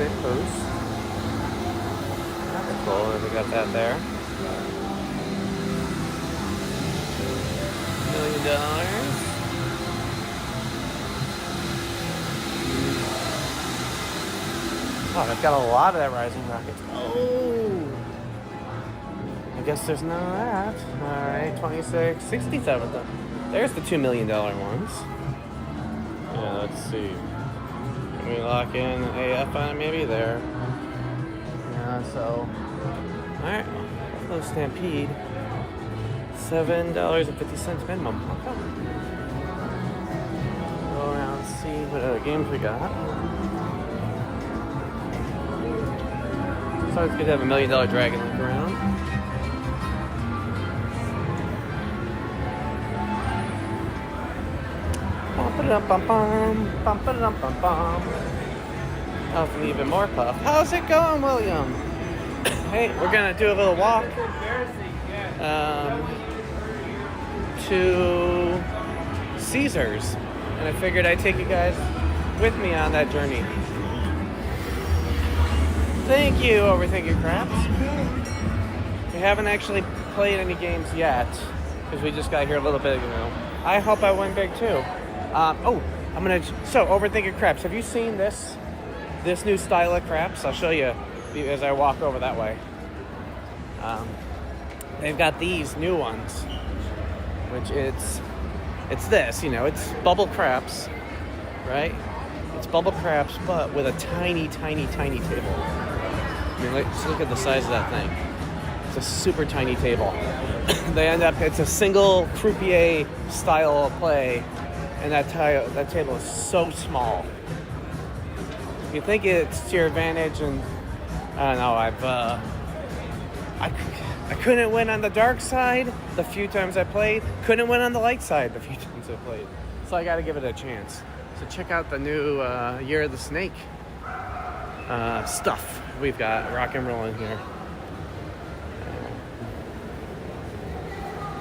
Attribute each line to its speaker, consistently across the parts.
Speaker 1: big boost. That's cool that we got that there. $1 million. Oh, I've got a lot of that Rising Rocket. Oh! I guess there's none of that. Alright, 26, 67. There's the $2 million ones. Yeah, let's see. Can we lock in AF on it maybe? There. Yeah, so. Alright. Buffalo Stampede. $7.50 minimum. Okay. Go around and see what other games we got. So it's good to have $1 million dragon look around. Puff and even more puff. How's it going, William? Hey, we're gonna do a little walk to Caesars, and I figured I'd take you guys with me on that journey. Thank you, Overthinking Craps. We haven't actually played any games yet, because we just got here a little bit ago. I hope I win big too. So Overthinking Craps, have you seen this new style of craps? I'll show you as I walk over that way. They've got these new ones, which it's this, it's bubble craps, right? It's bubble craps, but with a tiny, tiny, tiny table. I mean, just look at the size of that thing. It's a super tiny table. It's a single croupier style of play, and that table is so small. You think it's to your advantage, and I don't know. I couldn't win on the dark side the few times I played. Couldn't win on the light side the few times I played. So I got to give it a chance. So check out the new Year of the Snake stuff we've got rock and rolling here.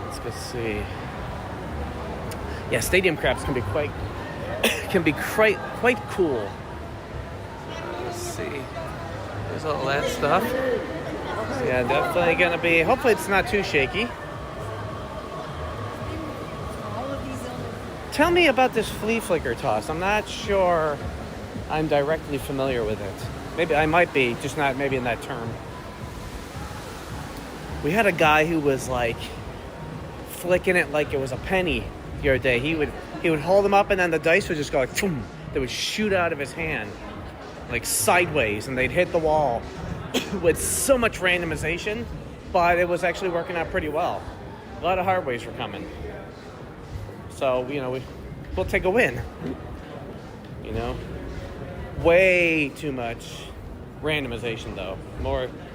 Speaker 1: Let's go see. Yeah, stadium craps can be quite cool. Let's see. There's all that stuff. So yeah, definitely gonna be. Hopefully, it's not too shaky. Tell me about this flea flicker toss. I'm not sure I'm directly familiar with it. Maybe I might be, just not maybe in that term. We had a guy who was like flicking it like it was a penny the other day. He would hold them up, and then the dice would just go like boom. They would shoot out of his hand like sideways, and they'd hit the wall with so much randomization, but it was actually working out pretty well. A lot of hard ways were coming. So, we'll take a win. Way too much randomization, though.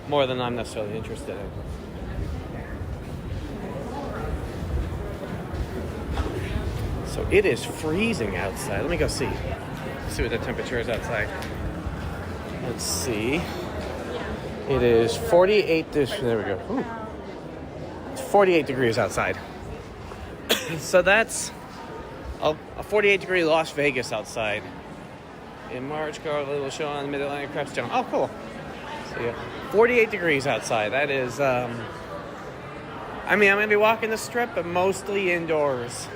Speaker 1: More than I'm necessarily interested in. So it is freezing outside. Let me go see. See what the temperature is outside. Let's see. It is 48. There we go. Ooh. It's 48 degrees outside. So that's a 48-degree Las Vegas outside. In March, Carly will show on the Mid-Atlantic Craps Channel. Oh, cool. So yeah, 48 degrees outside. That is, I'm going to be walking the strip, but mostly indoors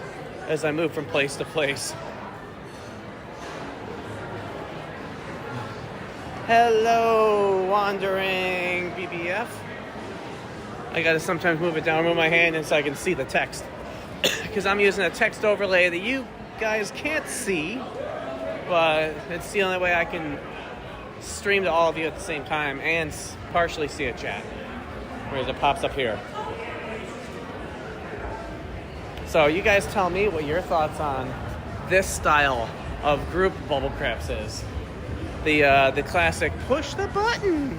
Speaker 1: as I move from place to place. Hello, wandering BBF. I got to sometimes move it down, move my hand in so I can see the text. Because I'm using a text overlay that you guys can't see, but it's the only way I can stream to all of you at the same time and partially see a chat, whereas it pops up here. So you guys tell me what your thoughts on this style of group bubble craps is. The classic push the button.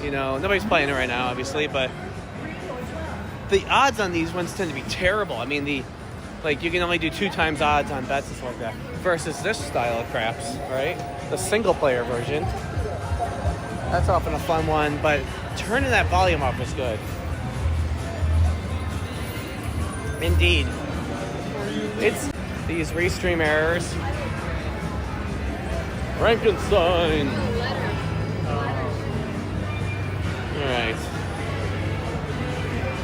Speaker 1: Nobody's playing it right now, obviously, but the odds on these ones tend to be terrible. I mean, you can only do 2 times odds on bets and stuff like that. Versus this style of craps, right? The single player version. That's often a fun one, but turning that volume up is good. Indeed. It's these restream errors. Frankenstein. All right.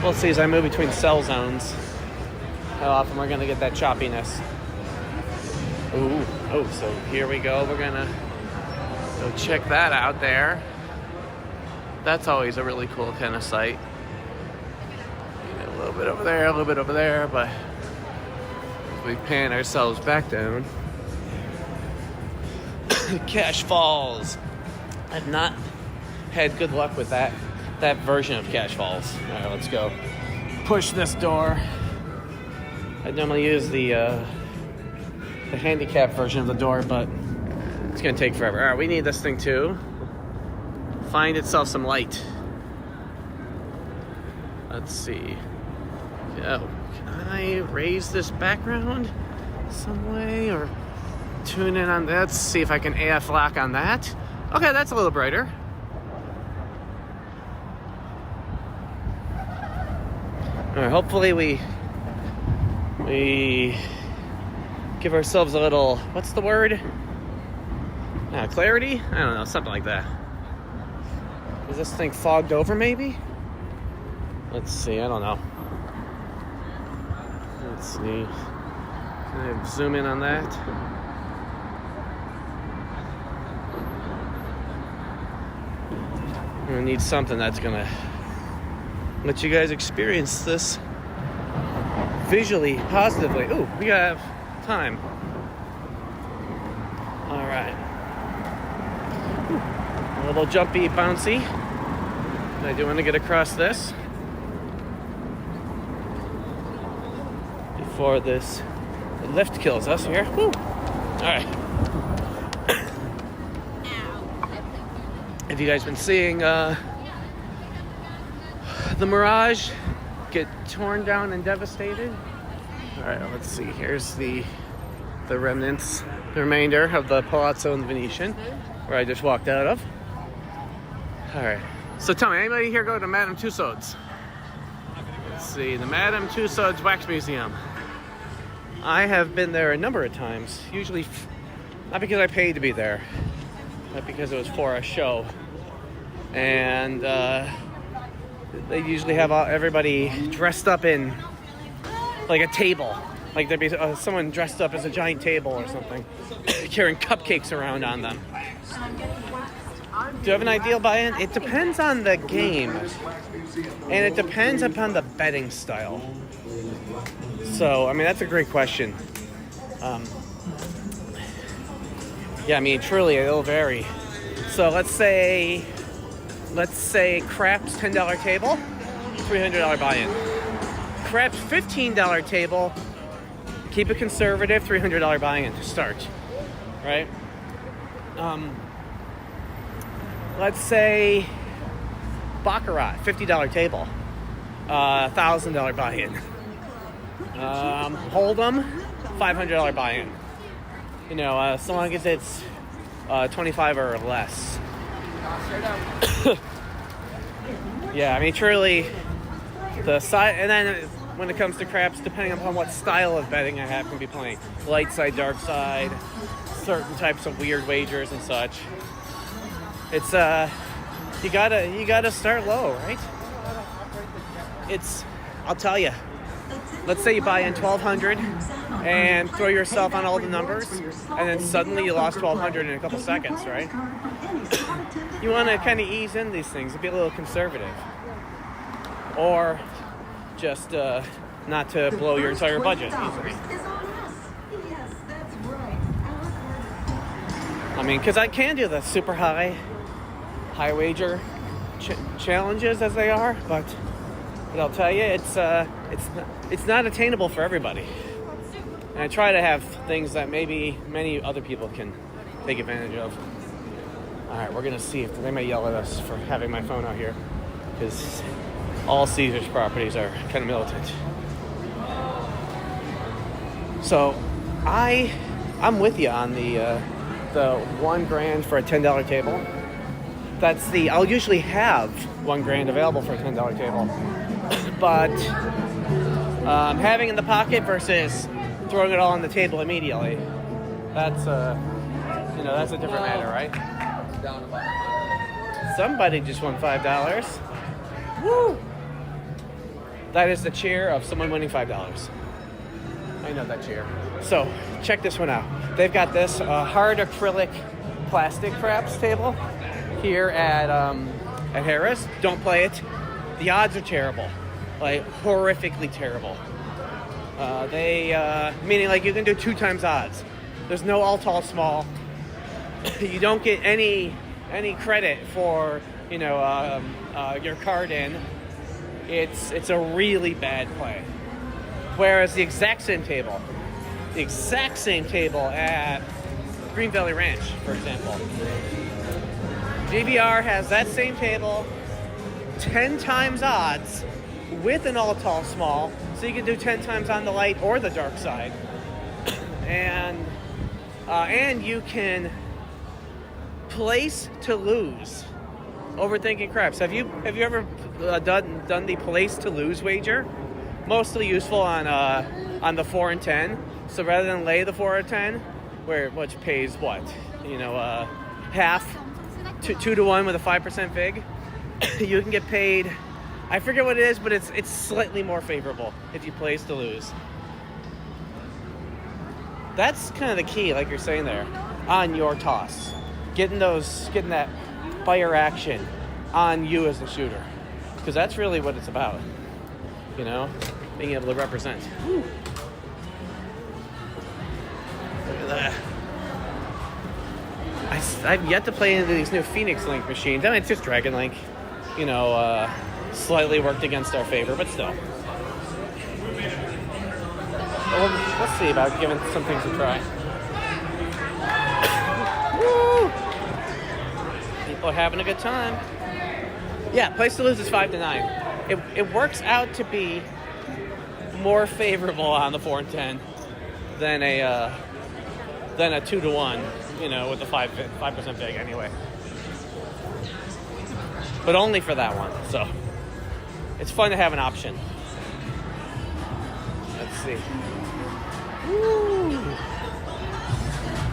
Speaker 1: We'll see as I move between cell zones how often we're gonna get that choppiness. Ooh, oh, so here we go. We're gonna go check that out there. That's always a really cool kind of sight. A little bit over there, a little bit over there, but if we pan ourselves back down. Cache Falls. I've not had good luck with that version of Cache Falls. All right, let's go. Push this door. I normally use the handicap version of the door, but it's gonna take forever. All right, we need this thing to find itself some light. Let's see. Oh, can I raise this background some way or tune in on that? Let's see if I can AF lock on that. Okay, that's a little brighter. All right, hopefully we give ourselves a little, what's the word? Clarity? I don't know, something like that. Is this thing fogged over maybe? Let's see, I don't know. Let's see. Can I zoom in on that? I'm gonna need something that's gonna let you guys experience this visually, positively. Ooh, we have time. All right. A little jumpy, bouncy. I do want to get across this before this lift kills us here. Woo. All right. Have you guys been seeing the Mirage get torn down and devastated? All right, let's see. Here's the remnants, the remainder of the Palazzo and the Venetian, where I just walked out of. All right. So tell me, anybody here go to Madame Tussauds? Let's see, the Madame Tussauds Wax Museum. I have been there a number of times. Usually, not because I paid to be there, but because it was for a show. And they usually have everybody dressed up in like a table. Like there'd be someone dressed up as a giant table or something, carrying cupcakes around on them. Do you have an idea by it? It depends on the game. And it depends upon the betting style. So, I mean, that's a great question. Yeah, I mean, truly, it'll vary. So let's say craps $10 table, $300 buy-in. Craps $15 table, keep it conservative, $300 buy-in to start, right? Let's say Baccarat, $50 table, $1,000 buy-in. Hold'em, $500 buy-in. You know, so long as it's 25 or less. Yeah, I mean, truly, the side, and then when it comes to craps, depending upon what style of betting I happen to be playing, light side, dark side, certain types of weird wagers and such. It's you gotta start low, right? I'll tell you. Let's say you buy in 1,200 and throw yourself on all the numbers, and then suddenly you lost 1,200 in a couple seconds, right? You want to kind of ease in these things and be a little conservative, or just not to blow your entire budget easily. I mean, because I can do the super high wager challenges as they are, but I'll tell you, it's not attainable for everybody. And I try to have things that maybe many other people can take advantage of. All right, we're gonna see if they may yell at us for having my phone out here, because all Caesars properties are kind of militant. So I'm with you on the $1,000 for a $10 table. I'll usually have $1,000 available for a $10 table, but having in the pocket versus throwing it all on the table immediately, that's You know, that's a different matter, right?
Speaker 2: Down about 100.
Speaker 1: Somebody just won $5. Woo! That is the cheer of someone winning $5. I know that cheer. So, check this one out. They've got this hard acrylic plastic craps table here at Harrah's. Don't play it. The odds are terrible. Like, horrifically terrible. Meaning like you can do 2 times odds. There's no all tall small. You don't get any credit for, you know, your card in. It's a really bad play. Whereas the exact same table at Green Valley Ranch, for example, GVR has that same table, 10 times odds with an all tall small, so you can do 10 times on the light or the dark side, and you can place to lose. Overthinking craps. Have you ever done the place to lose wager? Mostly useful on the 4 and 10. So rather than lay the 4 or 10, which pays what, you know, half, 2 to 1 with a 5% vig, you can get paid. I forget what it is, but it's slightly more favorable if you place to lose. That's kind of the key, like you're saying there, on your toss, getting that fire action on you as the shooter, because that's really what it's about, you know, being able to represent. Woo. Look at that. I've yet to play into these new Phoenix Link machines. I mean, it's just Dragon Link, you know, slightly worked against our favor, but still. Well, let's see about giving some things a try. Woo! People are having a good time. Yeah, place to lose is 5 to 9. It works out to be more favorable on the 4 and 10 than a 2 to 1, you know, with the 5% vig anyway. But only for that one. So it's fun to have an option. Let's see. Woo!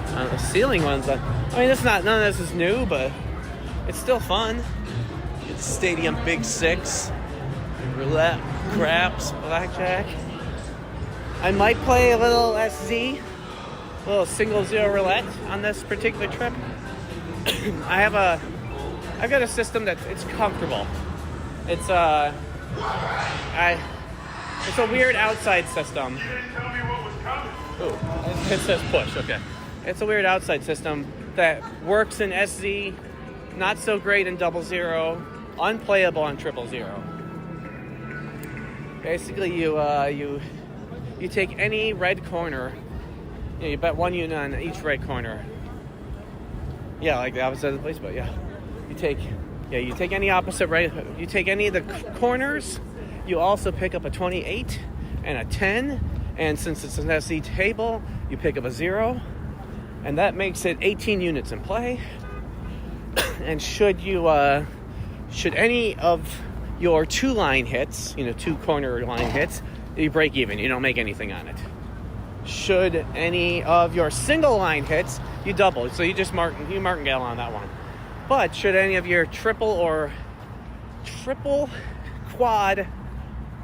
Speaker 1: The ceiling ones. I mean, none of this is new, but it's still fun. It's Stadium Big Six, roulette, craps, blackjack. I might play a little SZ, a little single zero roulette on this particular trip. I've got a system it's comfortable. It's a weird outside system. Ooh, it says push. Okay, it's a weird outside system that works in SZ, not so great in 00, unplayable on 000. Basically, you take any red corner. You bet 1 unit on each red corner. Yeah, like the opposite of the place, but yeah. You take any opposite right. You take any of the corners. You also pick up a 28 and a 10, and since it's an SC table, you pick up a 0, and that makes it 18 units in play. And should any of your 2-line hits, you know, 2 corner line hits, you break even. You don't make anything on it. Should any of your single line hits, you double. So you just martingale on that one. But should any of your triple, quad,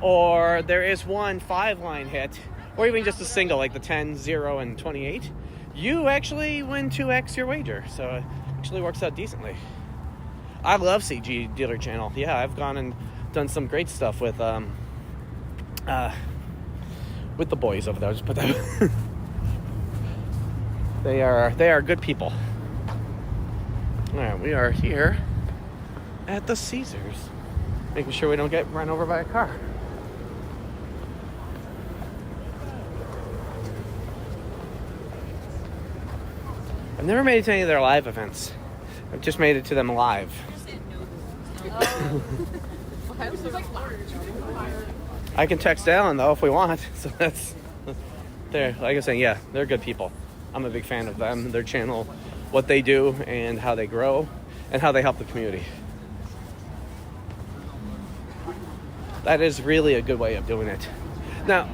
Speaker 1: or there is one 5-line hit, or even just a single like the 10, 0, and 28, you actually win 2x your wager. So it actually works out decently. I love CG Dealer Channel. Yeah, I've gone and done some great stuff with the boys over there. Just put that. They are good people. All right, we are here at the Caesars, making sure we don't get run over by a car. I've never made it to any of their live events. I've just made it to them live. I can text Alan though if we want. So that's they're like I was saying, yeah, they're good people. I'm a big fan of them, their channel, what they do, and how they grow, and how they help the community. That is really a good way of doing it. Now,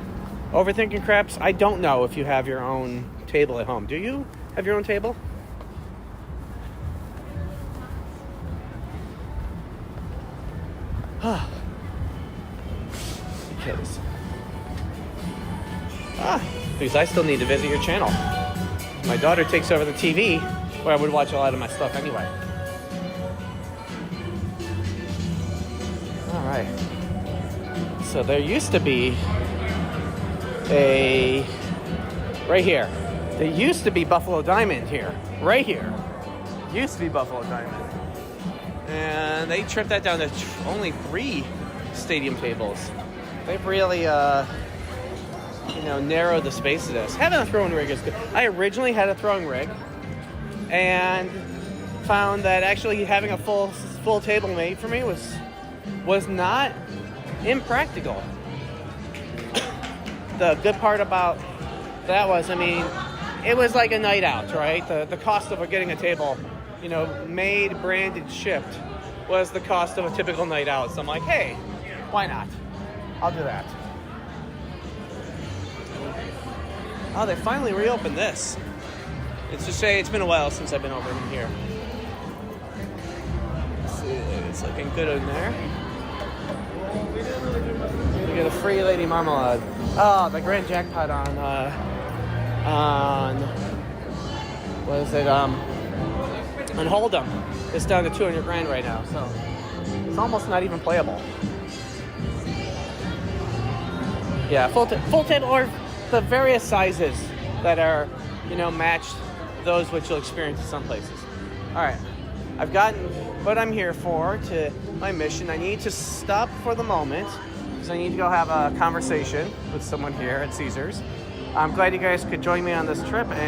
Speaker 1: overthinking craps, I don't know if you have your own table at home. Do you have your own table? Because I still need to visit your channel. My daughter takes over the TV, where I would watch a lot of my stuff anyway. All right. So there used to be right here. There used to be Buffalo Diamond here, right here. Used to be Buffalo Diamond. And they tripped that down to only 3 stadium tables. They've really, narrowed the space of this. Having a throwing rig is good. I originally had a throwing rig and found that actually having a full table made for me was not impractical. The good part about that was, it was like a night out, right? The cost of getting a table, made, branded, shipped, was the cost of a typical night out. So I'm like, hey, why not? I'll do that. Oh, they finally reopened this. It's just say it's been a while since I've been over in here. Let's see, it's looking good in there. You get a free Lady Marmalade. Oh, the grand jackpot on what is it? On Hold'em. It's down to 200 grand right now, so it's almost not even playable. Yeah, full table, or the various sizes that are, matched those which you'll experience in some places. All right, I've gotten what I'm here for, to my mission. I need to stop for the moment because I need to go have a conversation with someone here at Caesars. I'm glad you guys could join me on this trip, and